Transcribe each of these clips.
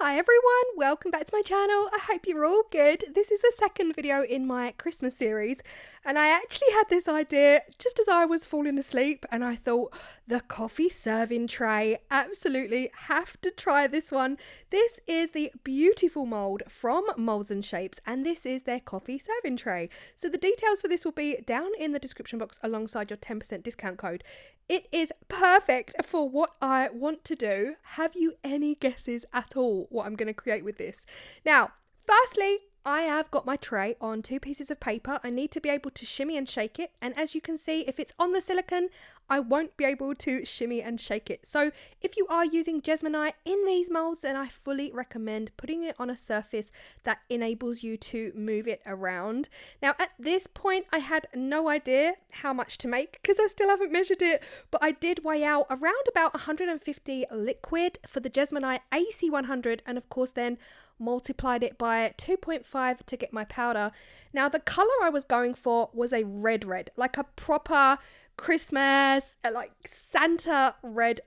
Hi everyone, welcome back to my channel. I hope you're all good. This is the second video in my Christmas series, and I actually had this idea just as I was falling asleep, and I thought the coffee serving tray, absolutely have to try this one. This is the beautiful mold from Molds and Shapes, and this is their coffee serving tray. So the details for this will be down in the description box alongside your 10% discount code. It is perfect for what I want to do. Have you any guesses at all what I'm going to create with this? Now, firstly, I have got my tray on 2 pieces of paper. I need to be able to shimmy and shake it. And as you can see, if it's on the silicone, I won't be able to shimmy and shake it. So if you are using Jesmonite in these molds, then I fully recommend putting it on a surface that enables you to move it around. Now at this point, I had no idea how much to make because I still haven't measured it, but I did weigh out around about 150 liquid for the Jesmonite AC100, and of course then multiplied it by 2.5 to get my powder. Now the color I was going for was a red, like a proper Christmas, like Santa red,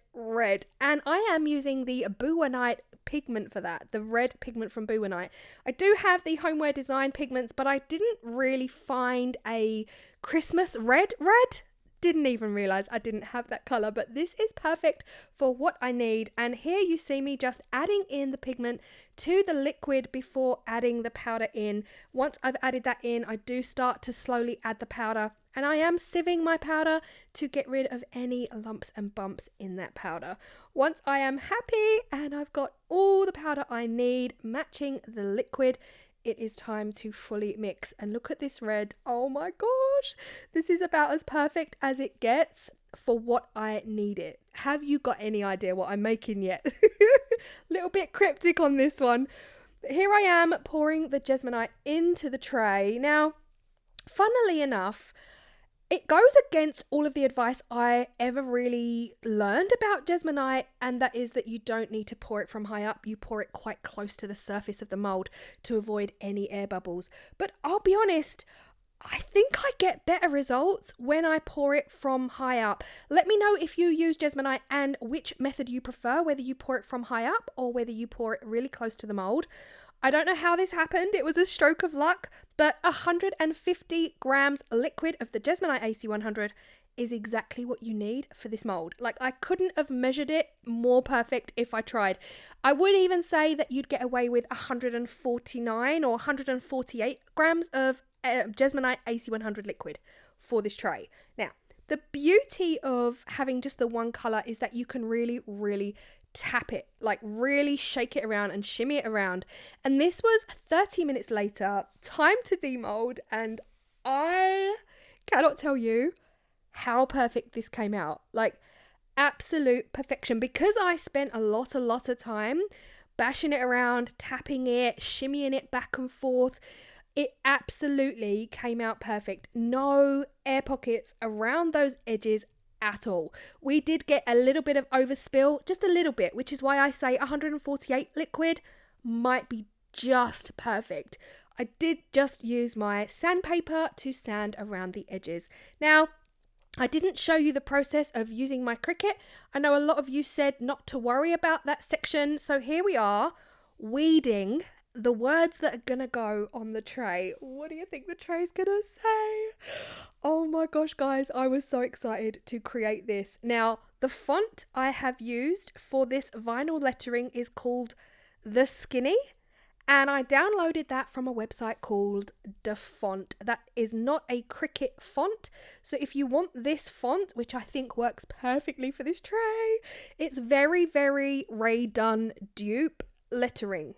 and I am using the Buonite pigment for that, the red pigment from Buonite. I do have the homeware design pigments, but I didn't really find a Christmas red. Didn't even realize I didn't have that color, but this is perfect for what I need. And here you see me just adding in the pigment to the liquid before adding the powder in. Once I've added that in, I do start to slowly add the powder, and I am sieving my powder to get rid of any lumps and bumps in that powder. Once I am happy and I've got all the powder I need matching the liquid, it is time to fully mix. And look at this red. Oh my gosh, this is about as perfect as it gets for what I need it. Have you got any idea what I'm making yet? Little bit cryptic on this one. But here I am pouring the Jesmonite into the tray. Now, funnily enough, it goes against all of the advice I ever really learned about Jesmonite, and that is that you don't need to pour it from high up. You pour it quite close to the surface of the mold to avoid any air bubbles. But I'll be honest, I think I get better results when I pour it from high up. Let me know if you use Jesmonite and which method you prefer, whether you pour it from high up or whether you pour it really close to the mold. I don't know how this happened. It was a stroke of luck, but 150 grams liquid of the Jesmonite AC100 is exactly what you need for this mold. Like, I couldn't have measured it more perfect if I tried. I would even say that you'd get away with 149 or 148 grams of Jesmonite AC100 liquid for this tray. Now, the beauty of having just the one color is that you can really tap it, like really shake it around and shimmy it around. And this was 30 minutes later, time to demold, and I cannot tell you how perfect this came out. Like, absolute perfection, because I spent a lot of time bashing it around, tapping it, shimmying it back and forth. It absolutely came out perfect. No air pockets around those edges at all. We did get a little bit of overspill, just a little bit, which is why I say 148 liquid might be just perfect. I did just use my sandpaper to sand around the edges. Now, I didn't show you the process of using my Cricut. I know a lot of you said not to worry about that section, so here we are, weeding the words that are gonna go on the tray. What do you think the tray's gonna say? Oh my gosh, guys, I was so excited to create this. Now, the font I have used for this vinyl lettering is called The Skinny, and I downloaded that from a website called The Font. That is not a Cricut font, so if you want this font, which I think works perfectly for this tray, it's very Ray Dunn dupe lettering.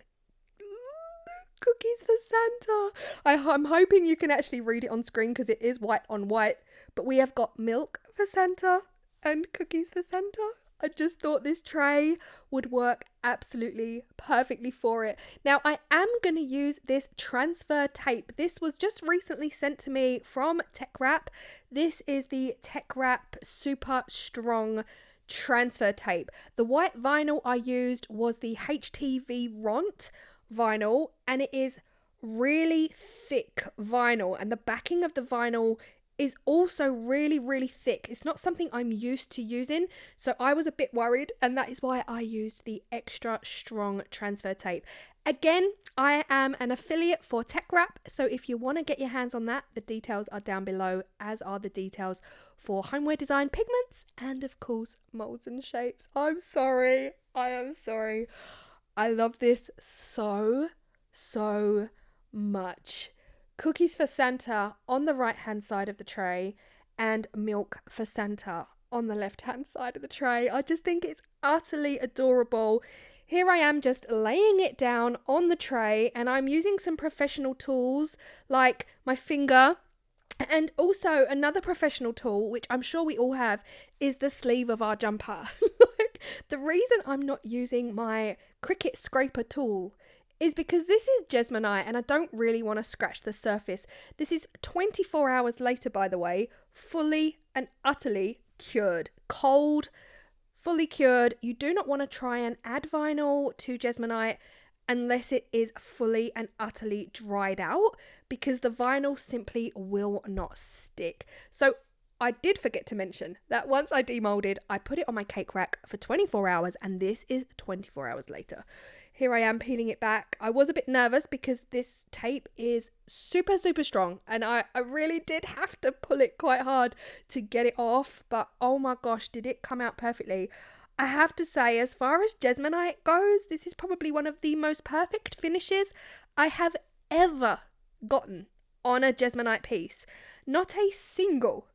Cookies for Santa. I'm hoping you can actually read it on screen because it is white on white, but we have got milk for Santa and cookies for Santa. I just thought this tray would work absolutely perfectly for it. Now, I am going to use this transfer tape. This was just recently sent to me from Teckwrap. This is the Teckwrap Super Strong transfer tape. The white vinyl I used was the HTV Ront vinyl, and it is really thick vinyl, and the backing of the vinyl is also really, really thick. It's not something I'm used to using, so I was a bit worried, and that is why I used the extra strong transfer tape. Again, I am an affiliate for Teckwrap, so if you want to get your hands on that, the details are down below, as are the details for homeware design, pigments, and of course molds and shapes. I'm sorry, I am sorry. I love this so much. Cookies for Santa on the right hand side of the tray, and milk for Santa on the left hand side of the tray. I just think it's utterly adorable. Here I am just laying it down on the tray, and I'm using some professional tools like my finger, and also another professional tool, which I'm sure we all have, is the sleeve of our jumper. Like, the reason I'm not using my Cricut scraper tool is because this is Jesmonite and I don't really want to scratch the surface. This is 24 hours later, by the way, fully and utterly cured. Cold, fully cured. You do not want to try and add vinyl to Jesmonite unless it is fully and utterly dried out, because the vinyl simply will not stick. So I did forget to mention that once I demolded, I put it on my cake rack for 24 hours, and this is 24 hours later. Here I am peeling it back. I was a bit nervous because this tape is super strong, and I really did have to pull it quite hard to get it off, but oh my gosh, did it come out perfectly. I have to say, as far as Jesmonite goes, this is probably one of the most perfect finishes I have ever gotten on a Jesmonite piece. Not a single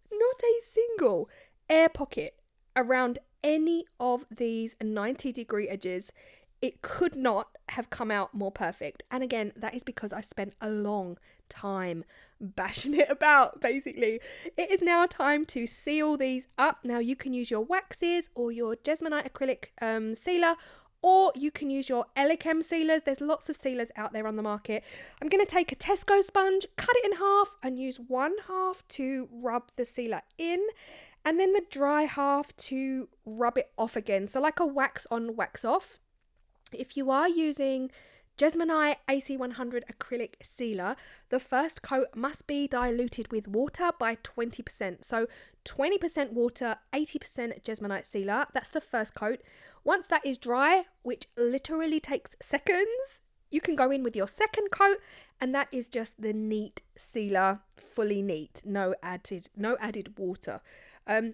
air pocket around any of these 90-degree edges. It could not have come out more perfect. And again, that is because I spent a long time bashing it about, basically. It is now time to seal these up. Now you can use your waxes or your Jesmonite acrylic sealer, or you can use your Elechem sealers. There's lots of sealers out there on the market. I'm going to take a Tesco sponge, cut it in half, and use one half to rub the sealer in, and then the dry half to rub it off again. So like a wax on, wax off. If you are using Jesmonite AC100 acrylic sealer, the first coat must be diluted with water by 20%. So 20% water, 80% Jesmonite sealer. That's the first coat. Once that is dry, which literally takes seconds, you can go in with your second coat, and that is just the neat sealer, fully neat, no added water.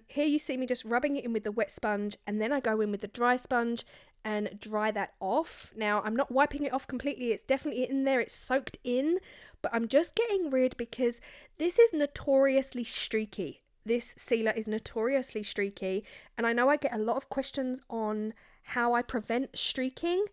Here you see me just rubbing it in with the wet sponge, and then I go in with the dry sponge and dry that off. Now, I'm not wiping it off completely. It's definitely in there. It's soaked in, but I'm just getting rid because this is notoriously streaky. This sealer is notoriously streaky, and I know I get a lot of questions on how I prevent streaking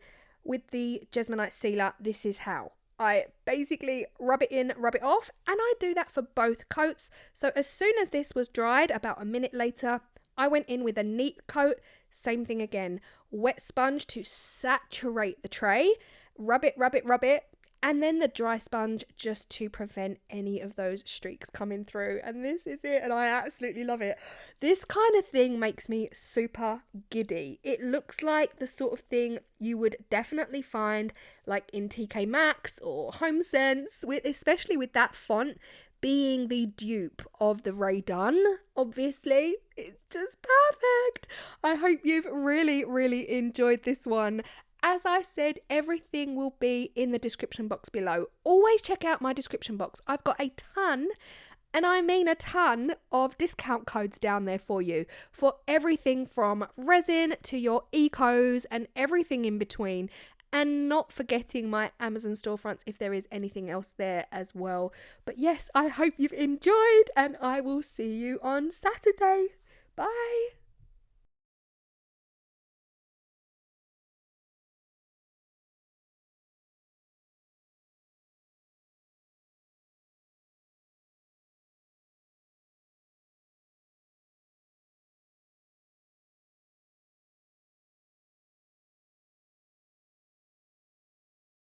with the Jesmonite sealer. This is how. I basically rub it in, rub it off, and I do that for both coats. So as soon as this was dried, about a minute later, I went in with a neat coat. Same thing again. Wet sponge to saturate the tray. Rub it, and then the dry sponge just to prevent any of those streaks coming through. And this is it, and I absolutely love it. This kind of thing makes me super giddy. It looks like the sort of thing you would definitely find like in TK Maxx or HomeSense, especially with that font being the dupe of the Ray Dunn. Obviously, it's just perfect. I hope you've really enjoyed this one. As I said, everything will be in the description box below. Always check out my description box. I've got a ton, and I mean a ton, of discount codes down there for you, for everything from resin to your ecos and everything in between. And not forgetting my Amazon storefronts if there is anything else there as well. But yes, I hope you've enjoyed, and I will see you on Saturday. Bye.